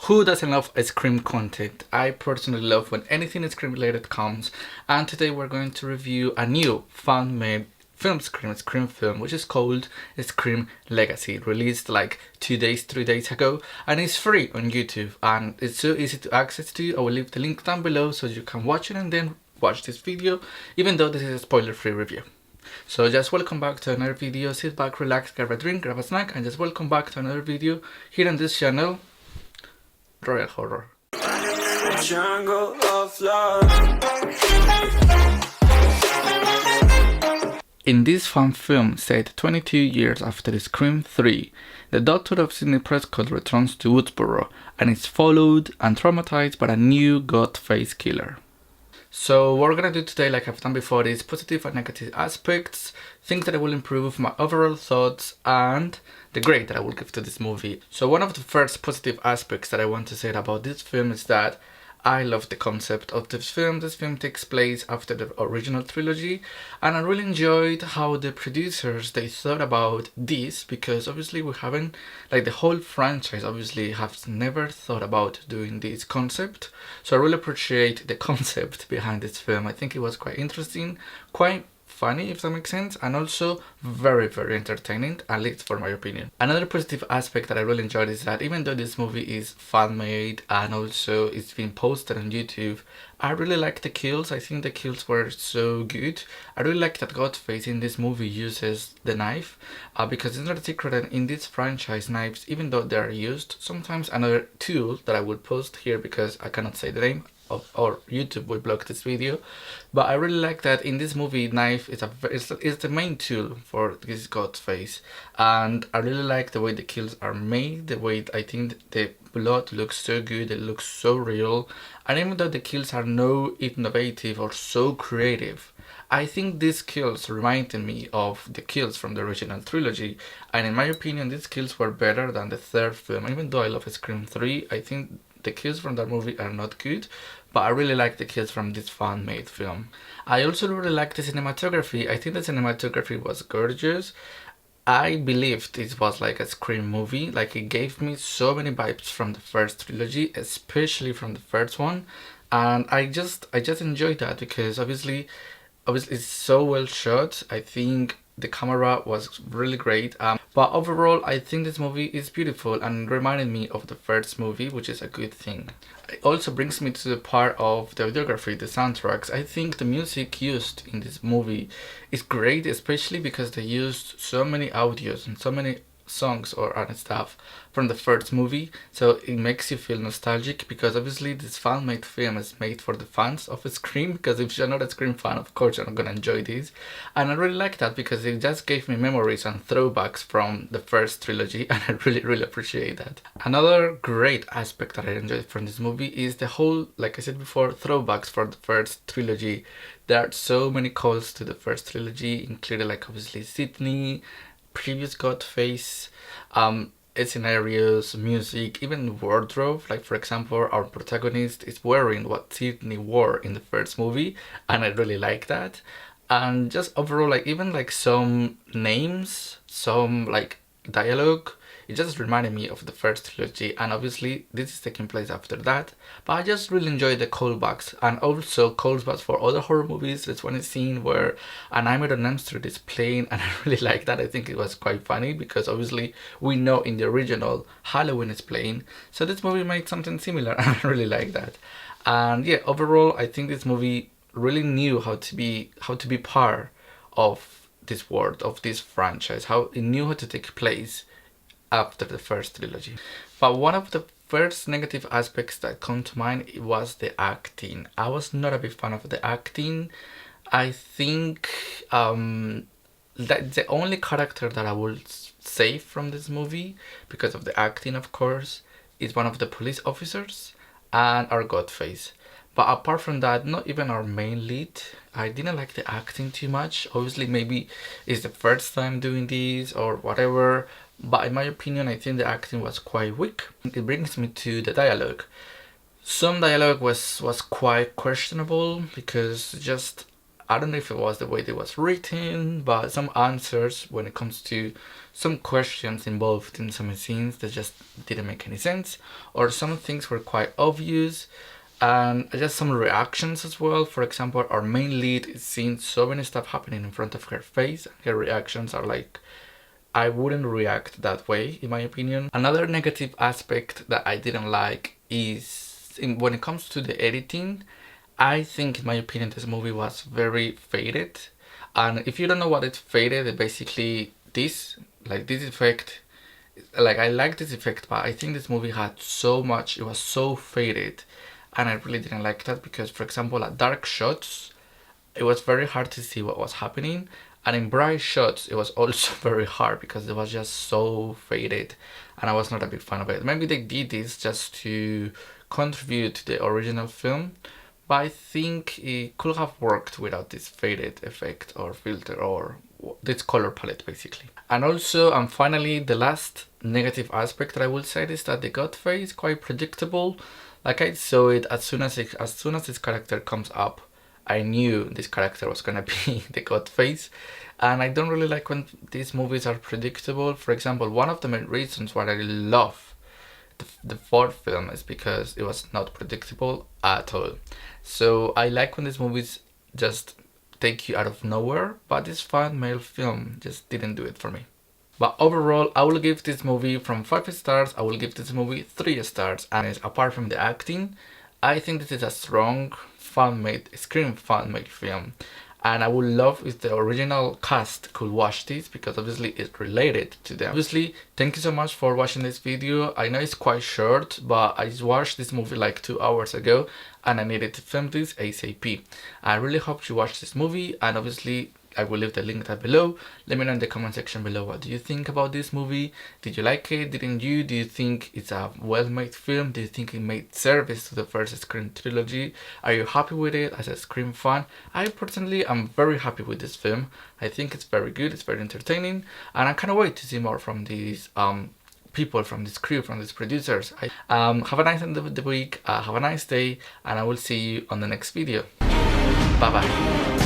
Who doesn't love Scream content? I personally love when anything Scream related comes, and today we're going to review a new fan-made Scream film, which is called Scream Legacy, released like 3 days ago, and it's free on YouTube, and it's so easy to access to. I will leave the link down below so you can watch it and then watch this video, even though this is a spoiler-free review. So just welcome back to another video. Sit back, relax, grab a drink, grab a snack, and just welcome back to another video here on this channel, Royal Horror. Jungle of love. In this fan film set 22 years after Scream 3, the daughter of Sidney Prescott returns to Woodsboro and is followed and traumatized by a new Ghostface killer. So what we're gonna do today, like I've done before, is positive and negative aspects, things that I will improve, my overall thoughts, and the grade that I will give to this movie. So one of the first positive aspects that I want to say about this film is that I love the concept of this film. This film takes place after the original trilogy, and I really enjoyed how the producers, they thought about this, because obviously we haven't, like the whole franchise obviously has never thought about doing this concept. So I really appreciate the concept behind this film. I think it was quite interesting, quite funny, if that makes sense, and also very entertaining, at least for my opinion. Another positive aspect that I really enjoyed is that even though this movie is fan made and also it's been posted on YouTube, I really like the kills. I think the kills were so good. I really like that Ghostface in this movie uses the knife, because it's not a secret that in this franchise, knives, even though they are used, sometimes another tool that I would post here because I cannot say the name, or YouTube will block this video, but I really like that in this movie knife is the main tool for this Ghostface, and I really like the way the kills are made, the way I think the blood looks so good, it looks so real, and even though the kills are no innovative or so creative, I think these kills reminded me of the kills from the original trilogy, and in my opinion these kills were better than the third film. Even though I love Scream 3, I think the kills from that movie are not good, but I really like the kills from this fan-made film. I also really like the cinematography. I think the cinematography was gorgeous. I believed it was like a Scream movie, like it gave me so many vibes from the first trilogy, especially from the first one, and I just enjoyed that because obviously it's so well shot. I think the camera was really great, but overall I think this movie is beautiful and reminded me of the first movie, which is a good thing. It also brings me to the part of the videography, the soundtracks. I think the music used in this movie is great, especially because they used so many audios and so many songs or other stuff from the first movie, so it makes you feel nostalgic, because obviously this fan-made film is made for the fans of Scream, because if you're not a Scream fan, of course you're not gonna enjoy this, and I really like that because it just gave me memories and throwbacks from the first trilogy, and I really appreciate that. Another great aspect that I enjoyed from this movie is the whole, like I said before, throwbacks for the first trilogy. There are so many calls to the first trilogy, including like obviously Sydney, previous Ghostface, scenarios, music, even wardrobe. Like for example, our protagonist is wearing what Sydney wore in the first movie, and I really like that. And just overall, like even like some names, some like dialogue, it just reminded me of the first trilogy, and obviously this is taking place after that, but I just really enjoyed the callbacks, and also callbacks for other horror movies. There's one scene where a Nightmare on Elm Street is playing, and I really like that. I think it was quite funny because obviously we know in the original Halloween is playing, so this movie made something similar, and I really like that. And yeah, overall I think this movie really knew how to be part of this world, of this franchise, how it knew how to take place after the first trilogy. But one of the first negative aspects that come to mind was the acting. I was not a big fan of the acting. I think that the only character that I would save from this movie, because of the acting of course, is one of the police officers and our Ghostface. But apart from that, not even our main lead. I didn't like the acting too much. Obviously maybe it's the first time doing this or whatever, but in my opinion I think the acting was quite weak. It brings me to the dialogue. Some dialogue was quite questionable, because just I don't know if it was the way it was written, but some answers when it comes to some questions involved in some scenes that just didn't make any sense, or some things were quite obvious, and just some reactions as well. For example, our main lead is seeing so many stuff happening in front of her face, and her reactions are like, I wouldn't react that way, in my opinion. Another negative aspect that I didn't like is when it comes to the editing. I think, in my opinion, this movie was very faded. And if you don't know what it's faded, basically this effect, like I like this effect, but I think this movie had so much, it was so faded, and I really didn't like that because, for example, at dark shots, it was very hard to see what was happening, and in bright shots it was also very hard because it was just so faded, and I was not a big fan of it. Maybe they did this just to contribute to the original film, but I think it could have worked without this faded effect or filter or this color palette basically. And also, and finally, the last negative aspect that I will say is that the Godface is quite predictable. Like, I saw it as soon as this character comes up, I knew this character was gonna be the Godface, and I don't really like when these movies are predictable. For example, one of the main reasons why I love the fourth film is because it was not predictable at all. So I like when these movies just take you out of nowhere, but this fan male film just didn't do it for me. But overall, I will give this movie, from 5 stars, I will give this movie 3 stars. And apart from the acting, I think this is a strong Scream fan-made film. And I would love if the original cast could watch this, because obviously it's related to them. Obviously, thank you so much for watching this video. I know it's quite short, but I just watched this movie like 2 hours ago and I needed to film this ASAP. I really hope you watch this movie, and obviously I will leave the link down below. Let me know in the comment section below, what do you think about this movie? Did you like it? Didn't you? Do you think it's a well-made film? Do you think it made service to the first Scream trilogy? Are you happy with it as a Scream fan? I personally am very happy with this film. I think it's very good, it's very entertaining, and I can't wait to see more from these people, from this crew, from these producers. Have a nice end of the week, have a nice day, and I will see you on the next video. Bye bye.